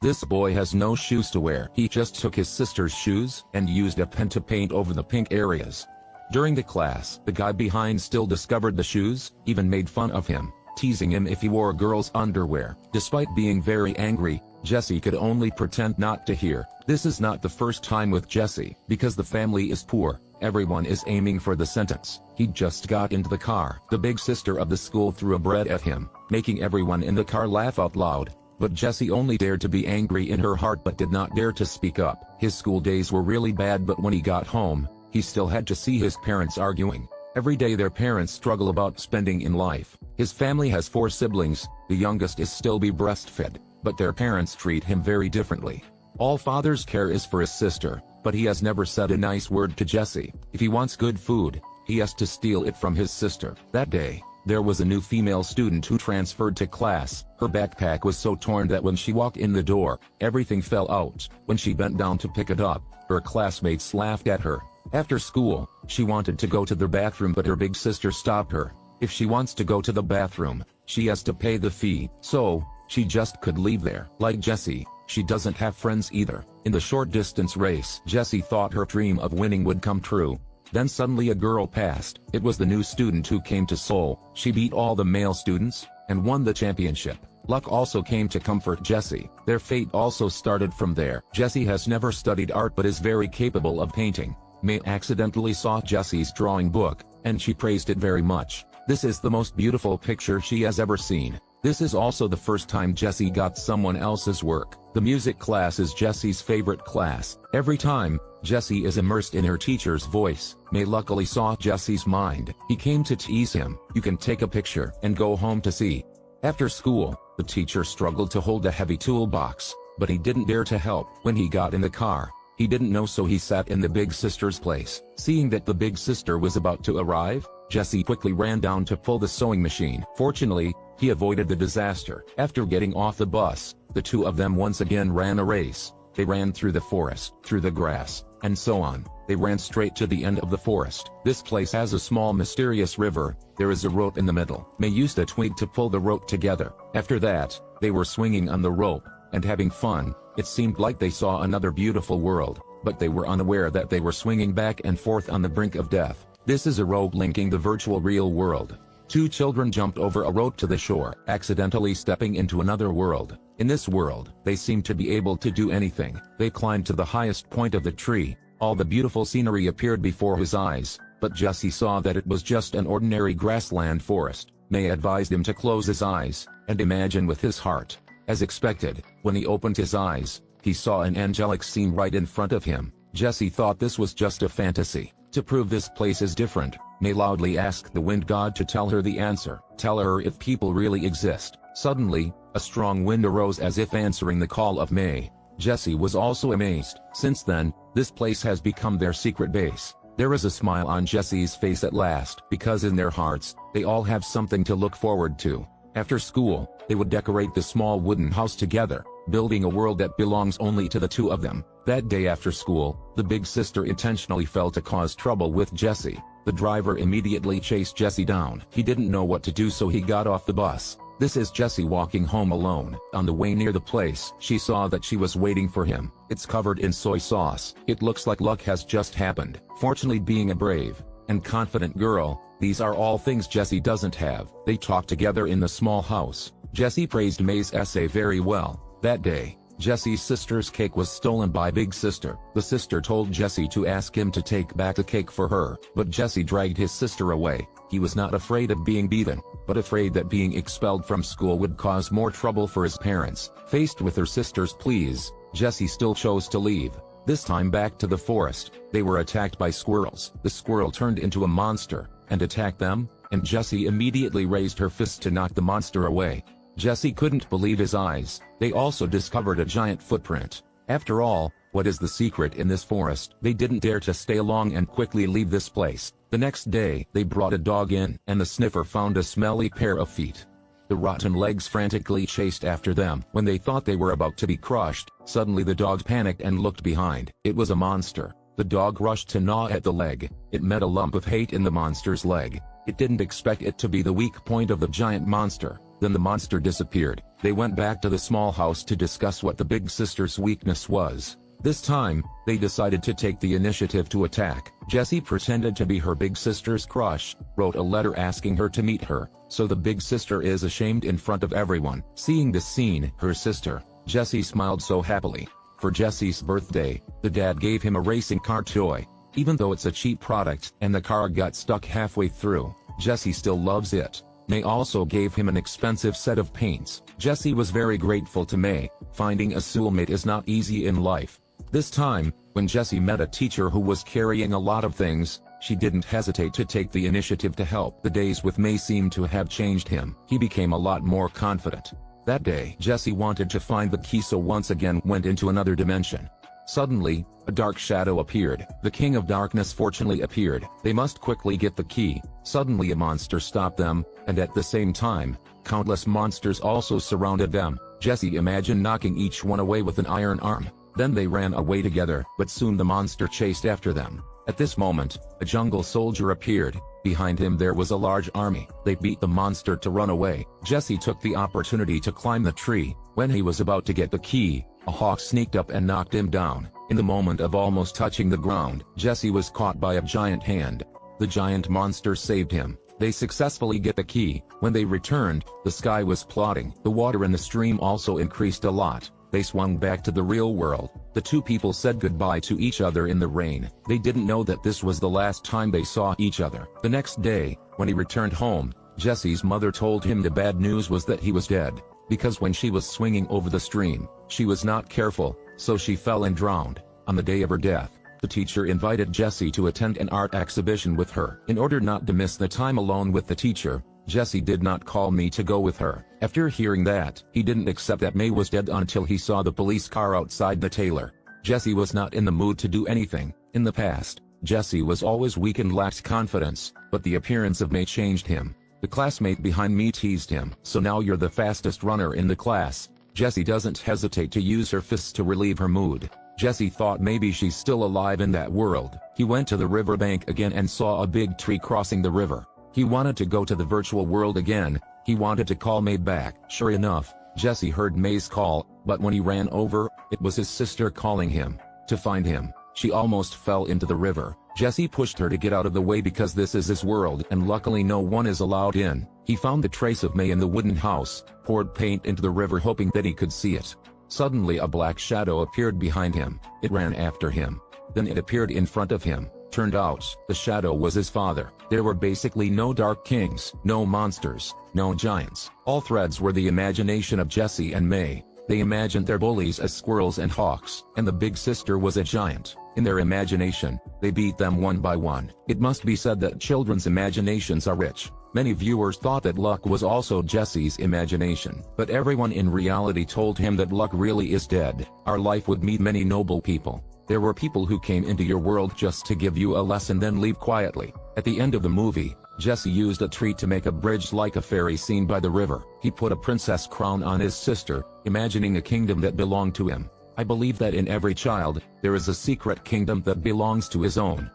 This boy has no shoes to wear. He just took his sister's shoes and used a pen to paint over the pink areas. During the class, the guy behind still discovered the shoes, even made fun of him, teasing him if he wore girls' underwear. Despite being very angry, Jessie could only pretend not to hear. This is not the first time with Jessie. Because the family is poor, everyone is aiming for the sentence. He just got into the car. The big sister of the school threw a bread at him, making everyone in the car laugh out loud. But Jessie only dared to be angry in her heart but did not dare to speak up. His school days were really bad, but when he got home, he still had to see his parents arguing. Every day their parents struggle about spending in life. His family has 4 siblings, the youngest is still be breastfed, but their parents treat him very differently. All father's care is for his sister, but he has never said a nice word to Jessie. If he wants good food, he has to steal it from his sister. That day, there was a new female student who transferred to class. Her backpack was so torn that when she walked in the door, everything fell out. When she bent down to pick it up, her classmates laughed at her. After school, she wanted to go to the bathroom, but her big sister stopped her. If she wants to go to the bathroom, she has to pay the fee. So, she just could leave there. Like Jessie, she doesn't have friends either. In the short distance race, Jessie thought her dream of winning would come true. Then suddenly a girl passed. It was the new student who came to Seoul. She beat all the male students, and won the championship. Luck also came to comfort Jessie. Their fate also started from there. Jessie has never studied art but is very capable of painting. May accidentally saw Jessie's drawing book, and she praised it very much. This is the most beautiful picture she has ever seen. This is also the first time Jessie got someone else's work. The music class is Jessie's favorite class. Every time, Jessie is immersed in her teacher's voice. May luckily saw Jessie's mind. He came to tease him. You can take a picture and go home to see. After school, the teacher struggled to hold a heavy toolbox, but he didn't dare to help. When he got in the car, he didn't know, so he sat in the big sister's place. Seeing that the big sister was about to arrive, Jessie quickly ran down to pull the sewing machine. Fortunately, he avoided the disaster. After getting off the bus, the two of them once again ran a race. They ran through the forest, through the grass, and so on. They ran straight to the end of the forest. This place has a small mysterious river. There is a rope in the middle. May used a twig to pull the rope together. After that, they were swinging on the rope, and having fun. It seemed like they saw another beautiful world, but they were unaware that they were swinging back and forth on the brink of death. This is a rope linking the virtual real world. 2 children jumped over a rope to the shore, accidentally stepping into another world. In this world, they seemed to be able to do anything. They climbed to the highest point of the tree. All the beautiful scenery appeared before his eyes, but Jessie saw that it was just an ordinary grassland forest. May advised him to close his eyes, and imagine with his heart. As expected, when he opened his eyes, he saw an angelic scene right in front of him. Jessie thought this was just a fantasy. To prove this place is different, May loudly asked the wind god to tell her the answer. Tell her if people really exist. Suddenly, a strong wind arose as if answering the call of May. Jessie was also amazed. Since then, this place has become their secret base. There is a smile on Jessie's face at last, because in their hearts, they all have something to look forward to. After school, they would decorate the small wooden house together, building a world that belongs only to the two of them. That day after school, the big sister intentionally fell to cause trouble with Jessie. The driver immediately chased Jessie down. He didn't know what to do, so he got off the bus. This is Jessie walking home alone. On the way near the place, she saw that she was waiting for him. It's covered in soy sauce. It looks like luck has just happened. Fortunately, being a brave and confident girl, these are all things Jessie doesn't have. They talked together in the small house. Jessie praised May's essay very well. That day, Jessie's sister's cake was stolen by Big Sister. The sister told Jessie to ask him to take back the cake for her, but Jessie dragged his sister away. He was not afraid of being beaten, but afraid that being expelled from school would cause more trouble for his parents. Faced with her sister's pleas, Jessie still chose to leave. This time back to the forest, they were attacked by squirrels. The squirrel turned into a monster, and attacked them, and Jessie immediately raised her fist to knock the monster away. Jessie couldn't believe his eyes. They also discovered a giant footprint. After all, what is the secret in this forest? They didn't dare to stay long and quickly leave this place. The next day, they brought a dog in, and the sniffer found a smelly pair of feet. The rotten legs frantically chased after them. When they thought they were about to be crushed, suddenly the dog panicked and looked behind. It was a monster. The dog rushed to gnaw at the leg. It met a lump of hate in the monster's leg. It didn't expect it to be the weak point of the giant monster. Then the monster disappeared. They went back to the small house to discuss what the big sister's weakness was. This time, they decided to take the initiative to attack. Jessie pretended to be her big sister's crush, wrote a letter asking her to meet her, so the big sister is ashamed in front of everyone. Seeing this scene, her sister, Jessie smiled so happily. For Jessie's birthday, the dad gave him a racing car toy. Even though it's a cheap product and the car got stuck halfway through, Jessie still loves it. May also gave him an expensive set of paints. Jessie was very grateful to May. Finding a soulmate is not easy in life. This time, when Jessie met a teacher who was carrying a lot of things, she didn't hesitate to take the initiative to help. The days with May seemed to have changed him. He became a lot more confident. That day, Jessie wanted to find the key, so once again went into another dimension. Suddenly, a dark shadow appeared. The King of Darkness fortunately appeared. They must quickly get the key. Suddenly a monster stopped them, and at the same time, countless monsters also surrounded them. Jessie imagined knocking each one away with an iron arm. Then they ran away together, but soon the monster chased after them. At this moment, a jungle soldier appeared. Behind him there was a large army. They beat the monster to run away. Jessie took the opportunity to climb the tree. When he was about to get the key, a hawk sneaked up and knocked him down. In the moment of almost touching the ground, Jessie was caught by a giant hand. The giant monster saved him. They successfully get the key. When they returned, the sky was clouding. The water in the stream also increased a lot. They swung back to the real world. The two people said goodbye to each other in the rain. They didn't know that this was the last time they saw each other. The next day, when he returned home, Jessie's mother told him the bad news was that he was dead. Because when she was swinging over the stream, she was not careful, so she fell and drowned. On the day of her death, the teacher invited Jessie to attend an art exhibition with her. In order not to miss the time alone with the teacher, Jessie did not call me to go with her. After hearing that, he didn't accept that May was dead until he saw the police car outside the tailor. Jessie was not in the mood to do anything. In the past, Jessie was always weak and lacked confidence, but the appearance of May changed him. The classmate behind me teased him. "So now you're the fastest runner in the class." Jessie doesn't hesitate to use her fists to relieve her mood. Jessie thought maybe she's still alive in that world. He went to the riverbank again and saw a big tree crossing the river. He wanted to go to the virtual world again. He wanted to call May back. Sure enough, Jessie heard May's call, but when he ran over, it was his sister calling him. To find him, she almost fell into the river. Jessie pushed her to get out of the way because this is his world and luckily no one is allowed in. He found the trace of May in the wooden house, poured paint into the river hoping that he could see it. Suddenly a black shadow appeared behind him. It ran after him. Then it appeared in front of him. Turned out, the shadow was his father. There were basically no dark kings, no monsters, no giants. All threads were the imagination of Jessie and May. They imagined their bullies as squirrels and hawks, and the big sister was a giant. In their imagination, they beat them one by one. It must be said that children's imaginations are rich. Many viewers thought that luck was also Jessie's imagination, but everyone in reality told him that luck really is dead. Our life would meet many noble people. There were people who came into your world just to give you a lesson then leave quietly. At the end of the movie, Jessie used a tree to make a bridge like a fairy scene by the river. He put a princess crown on his sister, imagining a kingdom that belonged to him. I believe that in every child, there is a secret kingdom that belongs to his own.